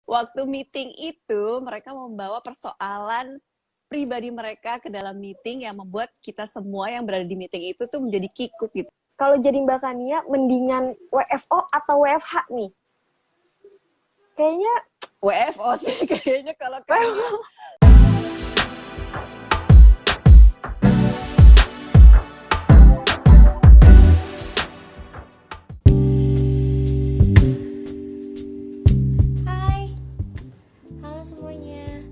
waktu meeting itu mereka membawa persoalan pribadi mereka ke dalam meeting yang membuat kita semua yang berada di meeting itu tuh menjadi kikuk gitu. Kalau jadi Mbak Kania, mendingan WFO atau WFH nih? Kayaknya WFO sih kayaknya kalau Kania. Hai, halo semuanya.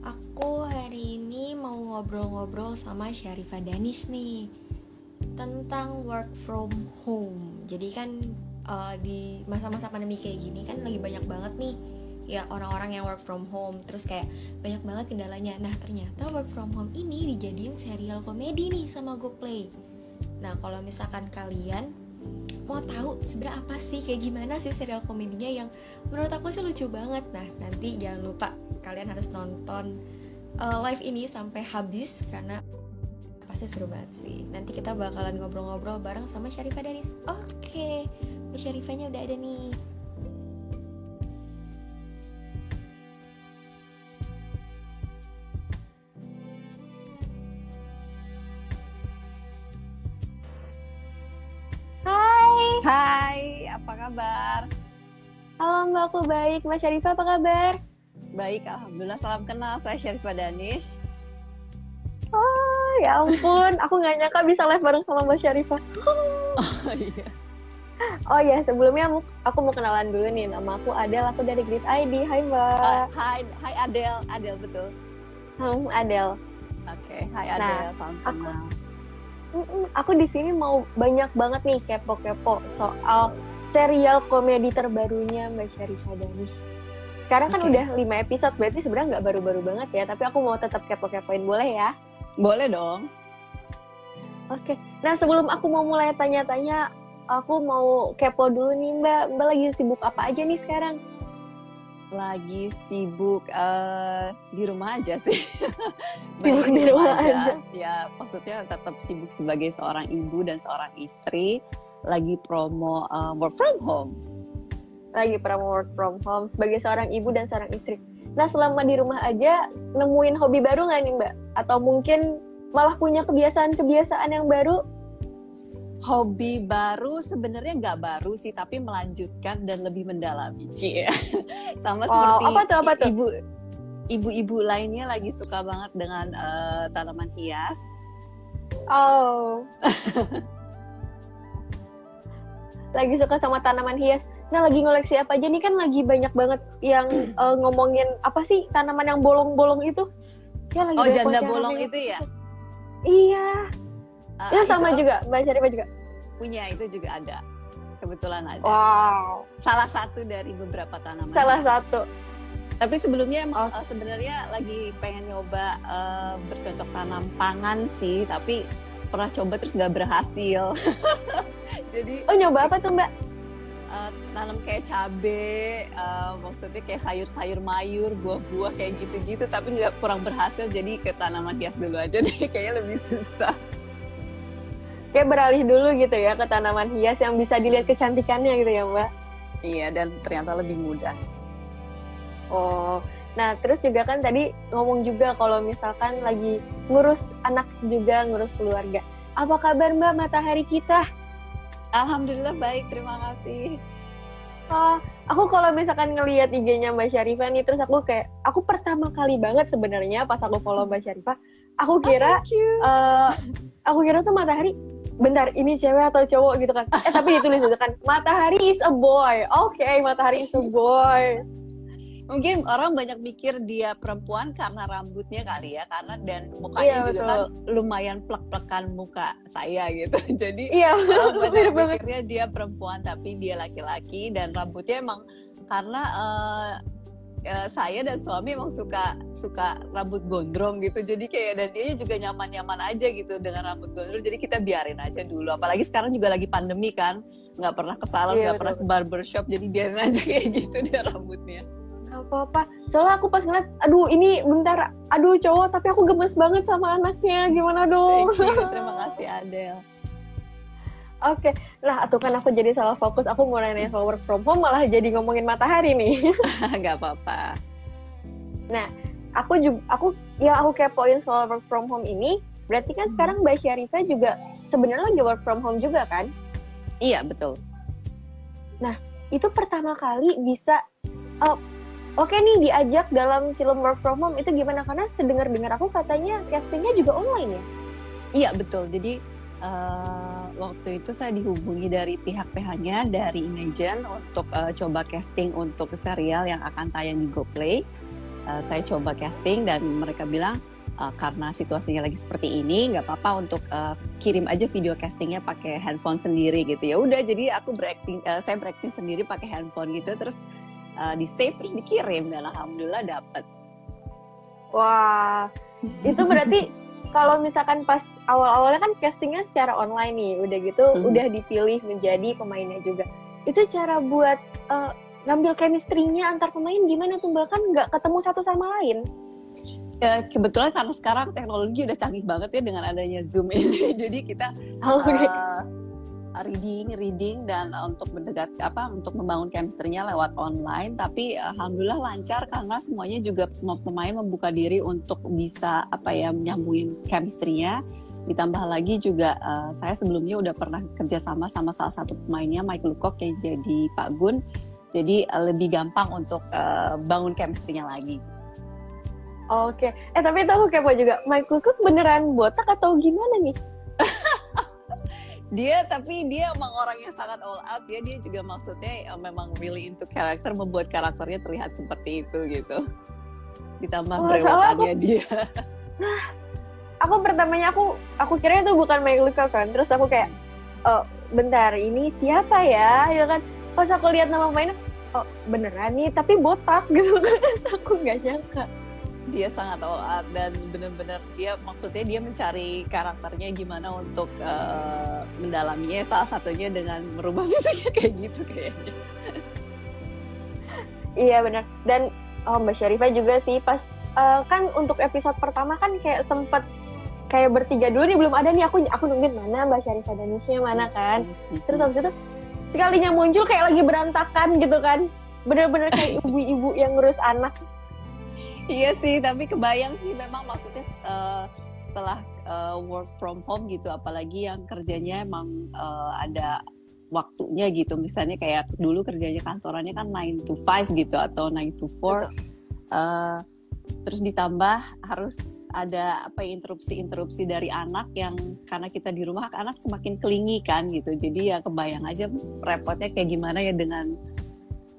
Aku hari ini mau ngobrol-ngobrol sama Syarifah Danis nih tentang work from home. Jadi kan di masa-masa pandemi kayak gini kan lagi banyak banget nih ya orang-orang yang work from home. Terus kayak banyak banget kendalanya. Nah ternyata work from home ini dijadiin serial komedi nih sama GoPlay. Nah kalau misalkan kalian mau tahu sebenarnya apa sih, kayak gimana sih serial komedinya yang menurut aku sih lucu banget. Nah nanti jangan lupa kalian harus nonton live ini sampai habis karena pasti seru banget sih. Nanti kita bakalan ngobrol-ngobrol bareng sama Syarifah Danis. Oke, Mbak Syarifahnya udah ada nih. hai. Hai, apa kabar? Halo Mbak, aku baik. Mbak Syarifah apa kabar? Baik, alhamdulillah. Salam kenal, saya Syarifah Danis. Oh, ya ampun, aku nggak nyangka bisa live bareng sama Mbak Syarifah. Oh iya. Oh ya, sebelumnya aku mau kenalan dulu nih. Nama aku Adel, aku dari Grid ID. Hai Mbak. Hai Adel betul. Adel. Oke, hai Nah, Adel, salam kenal. Aku di sini mau banyak banget nih kepo-kepo soal serial komedi terbarunya Mbak Syarifah Danis. Sekarang kan Oke. udah 5 episode, berarti sebenarnya nggak baru-baru banget ya. Tapi aku mau tetap kepo-kepoin, boleh ya? Boleh dong. Oke. Nah, sebelum aku mau mulai tanya-tanya, aku mau kepo dulu nih Mbak. Mbak lagi sibuk apa aja nih sekarang? Lagi sibuk di rumah aja sih. Sibuk di rumah aja. Ya, maksudnya tetap sibuk sebagai seorang ibu dan seorang istri. Lagi promo work from home. Lagi promo work from home sebagai seorang ibu dan seorang istri. Nah, selama di rumah aja, nemuin hobi baru nggak nih Mbak? Atau mungkin malah punya kebiasaan-kebiasaan yang baru? Hobi baru sebenarnya nggak baru sih, tapi melanjutkan dan lebih mendalami. Cie. Sama seperti apa tuh? ibu-ibu lainnya lagi suka banget dengan tanaman hias. Oh. Lagi suka sama tanaman hias. Nah, lagi ngoleksi apa aja nih? Kan lagi banyak banget yang ngomongin apa sih tanaman yang bolong-bolong itu? Ya, lagi banyak Janda banget bolong yang itu ya? Iya. Ya sama itu juga, Mbak Syarifah juga. punya, itu juga ada. Kebetulan ada. Wow. Salah satu dari beberapa tanaman. Salah satu. Tapi sebelumnya sebenarnya lagi pengen nyoba bercocok tanam pangan sih, tapi pernah coba terus nggak berhasil. Jadi nyoba apa tuh Mbak? tanam kayak cabe, maksudnya kayak sayur-sayur mayur, buah-buah kayak gitu-gitu, tapi nggak, kurang berhasil. Jadi ke tanaman hias dulu aja deh, kayaknya lebih susah. Kayak beralih dulu gitu ya ke tanaman hias yang bisa dilihat kecantikannya gitu ya Mbak? Iya, dan ternyata lebih mudah. Oh, nah terus juga kan tadi ngomong juga kalau misalkan lagi ngurus anak juga, ngurus keluarga. Apa kabar Mbak matahari kita? Alhamdulillah baik, terima kasih. Aku kalau misalkan ngelihat IG-nya Mbak Syarifah nih, terus aku pertama kali banget sebenarnya pas aku follow Mbak Syarifah, aku kira tuh matahari, bentar ini cewek atau cowok gitu kan? Tapi ditulis gitu kan, matahari is a boy. Oke, matahari is a boy. Mungkin orang banyak mikir dia perempuan karena rambutnya kali ya, karena dan mukanya juga kan lumayan plek-plekan muka saya gitu. Jadi orang banyak mikirnya dia perempuan tapi dia laki-laki, dan rambutnya emang karena saya dan suami emang suka rambut gondrong gitu. Jadi kayak, dan dia juga nyaman-nyaman aja gitu dengan rambut gondrong. Jadi kita biarin aja dulu. Apalagi sekarang juga lagi pandemi kan, nggak pernah ke salon, nggak pernah ke barbershop. Jadi biarin aja kayak gitu dia rambutnya. Gak apa-apa, soalnya aku pas ngeliat, aduh cowok tapi aku gemes banget sama anaknya, gimana dong? Thank you, terima kasih Adel. Oke, nah tuh kan aku jadi salah fokus. Aku mau nanya soal work from home malah jadi ngomongin matahari nih. Nggak apa-apa. Nah, aku kepoin soal work from home ini. Berarti kan sekarang Mbak Syarifah juga sebenarnya lagi work from home juga kan? Iya, betul. Nah, itu pertama kali bisa oke nih diajak dalam film work from home itu gimana? Karena sedengar-dengar aku katanya castingnya juga online ya? Iya, betul. Jadi waktu itu saya dihubungi dari pihak PH-nya, dari Imagine untuk coba casting untuk serial yang akan tayang di GoPlay. Saya coba casting dan mereka bilang karena situasinya lagi seperti ini, nggak apa-apa untuk kirim aja video castingnya pakai handphone sendiri gitu. Ya udah, jadi aku saya berakting sendiri pakai handphone gitu, terus di save terus dikirim dan alhamdulillah dapet. Wah, itu berarti kalau misalkan pas awal-awalnya kan castingnya secara online nih, udah gitu udah dipilih menjadi pemainnya juga. Itu cara buat ngambil chemistry-nya antar pemain gimana tuh Mbak? Kan nggak ketemu satu sama lain. Kebetulan karena sekarang teknologi udah canggih banget ya dengan adanya Zoom ini, jadi kita reading dan untuk untuk membangun chemistry-nya lewat online. Tapi alhamdulillah lancar karena semua pemain membuka diri untuk bisa menyambungin chemistry-nya. Ditambah lagi juga saya sebelumnya udah pernah kerjasama sama salah satu pemainnya, Mike Lukok, yang jadi Pak Gun. Jadi lebih gampang untuk bangun chemistry-nya lagi. Oke. Tapi itu aku kepo juga, Mike Lukok beneran botak atau gimana nih? Dia emang orang yang sangat all out ya. Dia juga maksudnya memang really into karakter, membuat karakternya terlihat seperti itu gitu. Ditambah berewokannya dia. Nah, aku pertamanya aku kira itu bukan Mike Lukok kan. Terus aku kayak, bentar, ini siapa ya? Ya kan. Pas aku lihat nama mainnya, beneran nih, tapi botak gitu kan. Aku nggak nyangka. Dia sangat all out dan benar-benar dia mencari karakternya gimana untuk mendalaminya. Salah satunya dengan merubah fisiknya kayak gitu kayaknya. Iya benar. Dan Mbak Syarifah juga sih pas kan untuk episode pertama kan kayak sempet kayak bertiga dulu nih, belum ada nih, aku nungguin mana Mbak Syarifah Danishnya mana kan. Terus habis itu sekalinya muncul kayak lagi berantakan gitu kan. Bener-bener kayak ibu-ibu yang ngurus anak. Iya sih, tapi kebayang sih memang maksudnya setelah work from home gitu, apalagi yang kerjanya emang ada waktunya gitu. Misalnya kayak dulu kerjanya kantorannya kan 9 to 5 gitu atau 9 to 4. Terus ditambah harus ada interupsi dari anak yang karena kita di rumah, anak semakin kelingi kan gitu. Jadi ya kebayang aja repotnya kayak gimana ya, dengan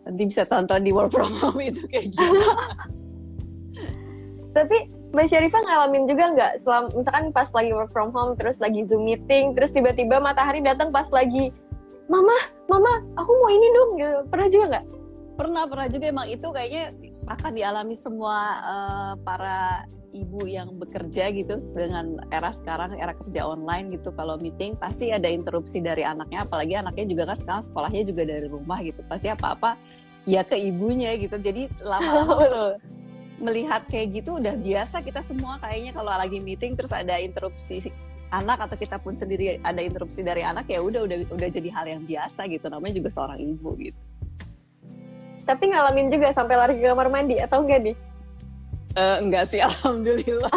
nanti bisa tonton di work from home itu kayak gimana. Tapi Mbak Syarifah ngalamin juga nggak, misalkan pas lagi work from home, terus lagi Zoom meeting, terus tiba-tiba matahari datang pas lagi, Mama, aku mau ini dong, gitu. Pernah juga nggak? Pernah juga, emang itu kayaknya akan dialami semua para ibu yang bekerja gitu dengan era sekarang, era kerja online gitu. Kalau meeting pasti ada interupsi dari anaknya, apalagi anaknya juga kan sekarang sekolahnya juga dari rumah gitu. Pasti apa-apa ya ke ibunya gitu. Jadi lama-lama melihat kayak gitu udah biasa kita semua kayaknya. Kalau lagi meeting terus ada interupsi anak atau kita pun sendiri ada interupsi dari anak, ya udah jadi hal yang biasa gitu, namanya juga seorang ibu gitu. Tapi ngalamin juga sampai lari ke kamar mandi atau enggak nih? Enggak sih, alhamdulillah.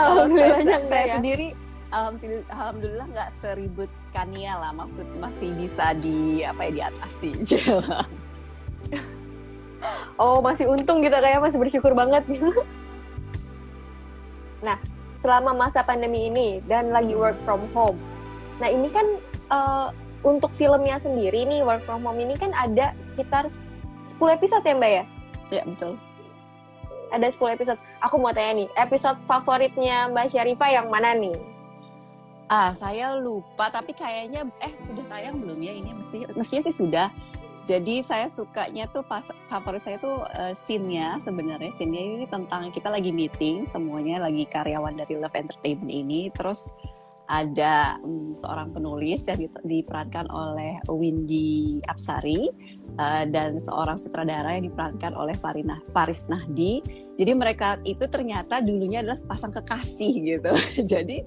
Alhamdulillah saya sendiri alhamdulillah nggak seribut Kania lah, masih bisa diatasi aja. Oh, masih untung gitu, kayak masih bersyukur banget. Nah, selama masa pandemi ini dan lagi work from home. Nah, ini kan untuk filmnya sendiri nih, work from home ini kan ada sekitar 10 episode ya Mbak ya? Ya, betul. Ada 10 episode. Aku mau tanya nih, episode favoritnya Mbak Syarifah yang mana nih? Saya lupa, tapi kayaknya sudah tayang belum ya ini? Mestinya sih sudah. Jadi saya sukanya tuh favorit saya tuh scene-nya sebenarnya. Scene-nya ini tentang kita lagi meeting, semuanya lagi karyawan dari Love Entertainment ini. Terus ada seorang penulis yang diperankan oleh Windy Apsari dan seorang sutradara yang diperankan oleh Faris Nahdi. Jadi mereka itu ternyata dulunya adalah sepasang kekasih gitu. Jadi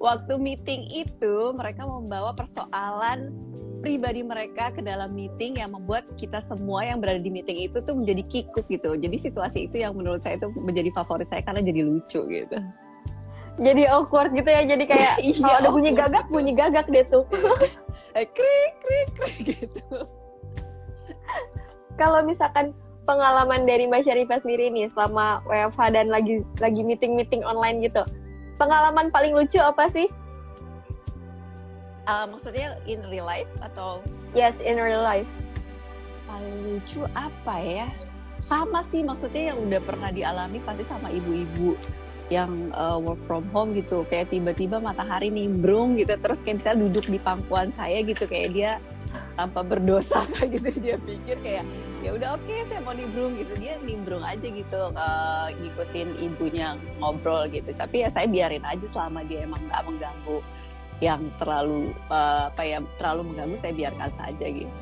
waktu meeting itu mereka membawa persoalan pribadi mereka ke dalam meeting yang membuat kita semua yang berada di meeting itu tuh menjadi kikuk gitu. Jadi situasi itu yang menurut saya itu menjadi favorit saya karena jadi lucu gitu. Jadi awkward gitu ya, jadi kayak kalau ada bunyi gagak deh tuh. Krik krik krik gitu. Kalau misalkan pengalaman dari Mbak Syarifah sendiri nih selama WFH dan lagi meeting online gitu, pengalaman paling lucu apa sih? Maksudnya in real life atau? Yes, in real life. Paling lucu apa ya? Sama sih, maksudnya yang udah pernah dialami pasti sama ibu-ibu yang work from home gitu. Kayak tiba-tiba matahari nimbrung gitu, terus kayak misalnya duduk di pangkuan saya gitu, kayak dia tanpa berdosa gitu. Dia pikir kayak ya udah oke, saya mau nimbrung gitu. Dia nimbrung aja gitu, ngikutin ibunya ngobrol gitu. Tapi ya saya biarin aja selama dia emang nggak mengganggu yang terlalu terlalu mengganggu, saya biarkan saja gitu.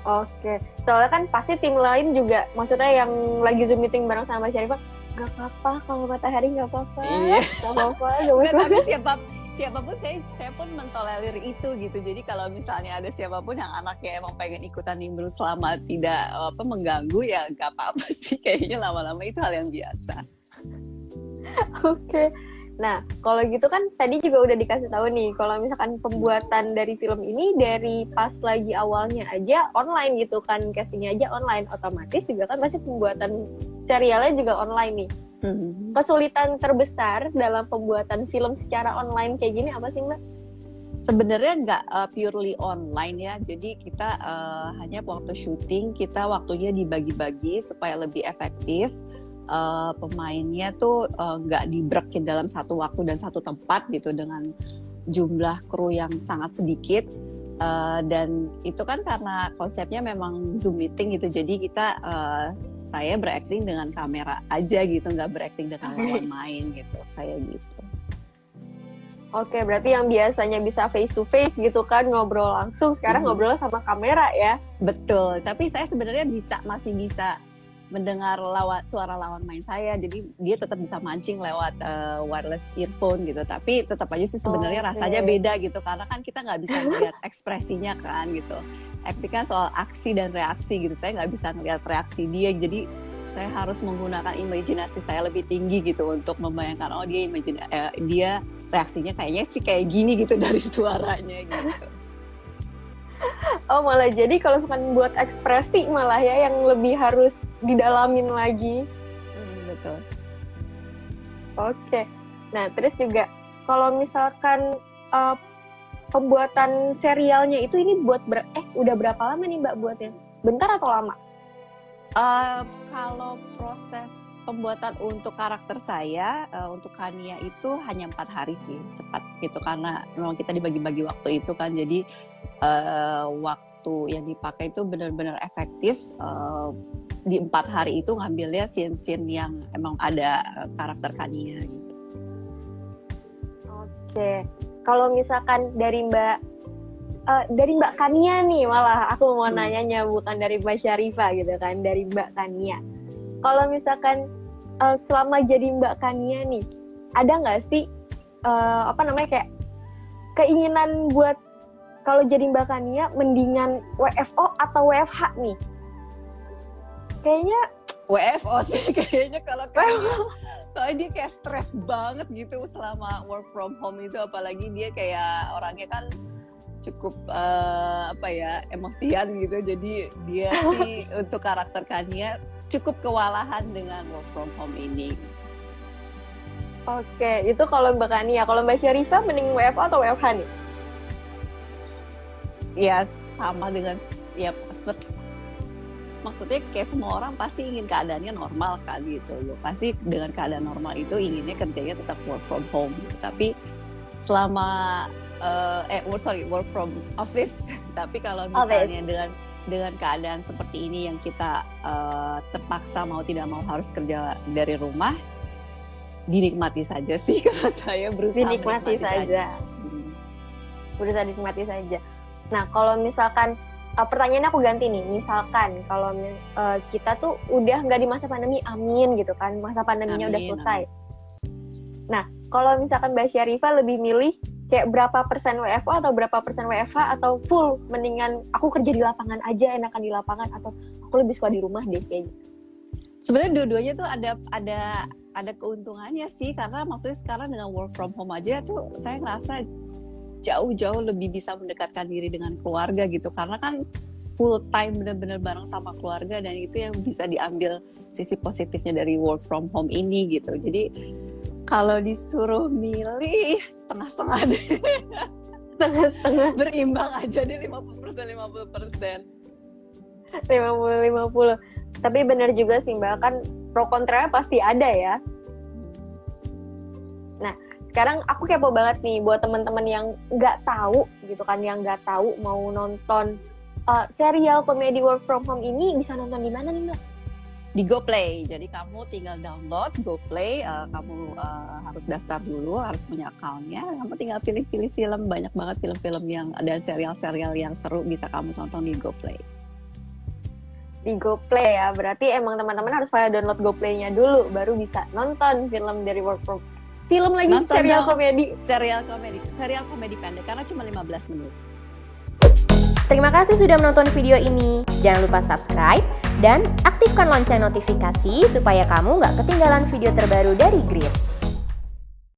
Oke, soalnya kan pasti tim lain juga, maksudnya yang lagi Zoom meeting bareng sama Mbak Syarifah, nggak apa-apa kalau matahari nggak apa-apa, nggak apa-apa. Tapi siapapun saya pun mentolerir itu gitu. Jadi kalau misalnya ada siapapun yang anaknya emang pengen ikutan nimbrung selama tidak mengganggu, ya nggak apa-apa sih. Kayaknya lama-lama itu hal yang biasa. Oke. Nah, kalau gitu kan tadi juga udah dikasih tahu nih, kalau misalkan pembuatan dari film ini dari pas lagi awalnya aja online gitu kan, castingnya aja online, otomatis juga kan pasti pembuatan serialnya juga online nih. Kesulitan terbesar dalam pembuatan film secara online kayak gini apa sih Mbak? Sebenarnya nggak purely online ya, jadi kita hanya waktu syuting kita waktunya dibagi-bagi supaya lebih efektif. Pemainnya tuh nggak dibrekin dalam satu waktu dan satu tempat gitu dengan jumlah kru yang sangat sedikit, dan itu kan karena konsepnya memang Zoom meeting gitu, jadi kita saya berakting dengan kamera aja gitu, nggak berakting dengan lawan main gitu, saya gitu. Oke, berarti yang biasanya bisa face to face gitu kan, ngobrol langsung, sekarang ngobrol sama kamera ya? Betul, tapi saya sebenarnya masih bisa mendengar suara lawan main saya, jadi dia tetap bisa mancing lewat wireless earphone gitu, tapi tetap aja sih sebenarnya rasanya beda gitu, karena kan kita nggak bisa melihat ekspresinya kan gitu. Acting kan soal aksi dan reaksi gitu, saya nggak bisa ngelihat reaksi dia, jadi saya harus menggunakan imajinasi saya lebih tinggi gitu untuk membayangkan dia reaksinya kayaknya sih kayak gini gitu dari suaranya gitu. Oh, malah jadi kalau misalkan buat ekspresi malah ya yang lebih harus didalamin lagi. Betul. Oke. Nah, terus juga kalau misalkan pembuatan serialnya itu ini udah berapa lama nih Mbak buatnya? Bentar atau lama? Kalau proses pembuatan untuk karakter saya, untuk Kania itu hanya 4 hari sih, cepat gitu, karena memang kita dibagi-bagi waktu itu kan, jadi waktu yang dipakai itu benar-benar efektif. Di 4 hari itu ngambilnya scene-scene yang emang ada karakter Kania gitu. Oke, kalau misalkan dari Mbak Kania nih, malah aku mau nanyanya bukan dari Mbak Syarifah gitu kan, dari Mbak Kania. Kalau misalkan selama jadi Mbak Kania nih, ada nggak sih kayak keinginan buat kalau jadi Mbak Kania mendingan WFO atau WFH nih? Kayaknya WFO sih kayaknya kalau soalnya dia kayak stres banget gitu selama work from home itu, apalagi dia kayak orangnya kan cukup emosian gitu, jadi dia sih untuk karakter Kania cukup kewalahan dengan work from home ini. Oke, itu kalau Mbak Kania. Kalau Mbak Syarifah mending WFO atau WFH nih? Ya sama dengan maksudnya kayak semua orang pasti ingin keadaannya normal kan gitu loh. Pasti dengan keadaan normal itu inginnya kerjanya tetap work from home gitu. Tapi selama work from office. Tapi kalau misalnya dengan keadaan seperti ini yang kita terpaksa mau tidak mau harus kerja dari rumah, dinikmati saja sih. Kalau saya berusaha dinikmati saja. Berusaha dinikmati saja. Nah, kalau misalkan pertanyaannya aku ganti nih, misalkan kalau kita tuh udah nggak di masa pandemi, amin gitu kan, masa pandeminya udah selesai. Nah, kalau misalkan Mbak Syarifah lebih milih kayak berapa persen WFO atau berapa persen WFH atau full mendingan aku kerja di lapangan aja, enakan di lapangan, atau aku lebih suka di rumah deh kayak gitu? Sebenarnya dua-duanya tuh ada keuntungannya sih, karena maksudnya sekarang dengan work from home aja tuh saya ngerasa jauh-jauh lebih bisa mendekatkan diri dengan keluarga gitu, karena kan full time bener-bener bareng sama keluarga, dan itu yang bisa diambil sisi positifnya dari work from home ini gitu. Jadi kalau disuruh milih setengah-setengah deh. Setengah-setengah. Berimbang aja deh 50%. 50-50. Tapi benar juga sih Mbak, kan pro kontra pasti ada ya. Nah, sekarang aku kepo banget nih buat teman-teman yang nggak tahu gitu kan, yang nggak tahu mau nonton serial komedi work from home ini bisa nonton di mana nih Mbak? Di GoPlay. Jadi kamu tinggal download GoPlay, kamu harus daftar dulu, harus punya account-nya. Kamu tinggal pilih-pilih film, banyak banget film-film yang dan serial-serial yang seru bisa kamu tonton di GoPlay. Di GoPlay ya, berarti emang teman-teman harus pada download GoPlay-nya dulu baru bisa nonton film dari work from film lagi, nonton serial komedi. Serial komedi pendek karena cuma 15 menit. Terima kasih sudah menonton video ini. Jangan lupa subscribe dan aktifkan lonceng notifikasi supaya kamu nggak ketinggalan video terbaru dari Grit.